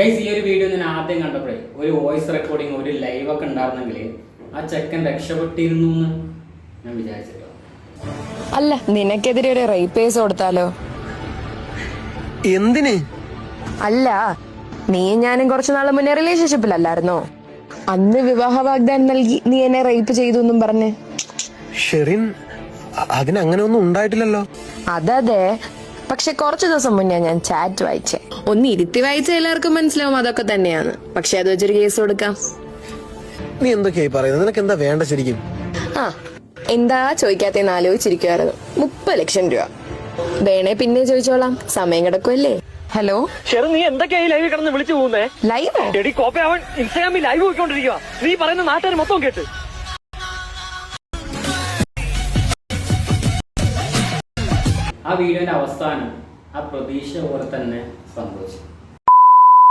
Guys, ഈ ഒരു video ഞാൻ ആദ്യം കണ്ടപ്പോഴേ ഒരു വോയിസ് റെക്കോർഡിങ് ഒരു ലൈവ് ഒക്കെ ഉണ്ടായിരുന്നെങ്കിൽ ആ ചെക്കൻ രക്ഷപ്പെട്ടിരുന്നു എന്ന് ഞാൻ വിചാരിച്ചിട്ടോ. അല്ല, നിനക്കെതിരെ ഒരു റേപ്പ് കേസ് കൊടുത്താലോ? എന്തിന്? അല്ല, നീ ഞാനും കുറച്ചു നാള് മുന്നേ റിലേഷൻഷിപ്പിലല്ലായിരുന്നോ? അന്ന് വിവാഹ വാഗ്ദാനം നൽകി നീ എന്നെ റേപ്പ് ചെയ്തു എന്നും പറഞ്ഞ്. ഷെറിൻ, അതിനങ്ങനെ ഒന്നും ഉണ്ടായിട്ടില്ലല്ലോ. അതെ, പക്ഷെ കുറച്ചു ദിവസം മുന്നേ ഞാൻ ചാറ്റ് വായിച്ചേ. ഒന്ന് ഇരുത്തി വായിച്ച എല്ലാവർക്കും മനസ്സിലാവും അതൊക്കെ തന്നെയാണ്. പക്ഷെ അത് വെച്ചൊരു കേസ് കൊടുക്കാം. നീ എന്തൊക്കെയായി പറയുന്നത്? നിനക്ക് എന്താ വേണ്ട ശരിക്കും? എന്താ ചോദിക്കാത്തേന്ന് ആലോചിച്ചിരിക്കുവായിരുന്നു. 30 ലക്ഷം രൂപ വേണേ പിന്നെ ചോദിച്ചോളാം, സമയം കിടക്കുമല്ലേ. ഹലോ ഷെറിൻ, നീ എന്തൊക്കെയായി ലൈവിൽ കിടന്ന് വിളിച്ചു പോകുന്നേ? ലൈവോ? എടി കോപ്പ, അവൻ ഇൻസ്റ്റാഗ്രാമിൽ ലൈവ് പോയിക്കൊണ്ടിരിക്കുക. നീ പറയുന്ന നാട്ടുകാർ മൊത്തം കേട്ട്. ആ വീഡിയോന്റെ അവസാനം ആ പ്രതീക്ഷ പോലെ തന്നെ സംഭവിച്ചു.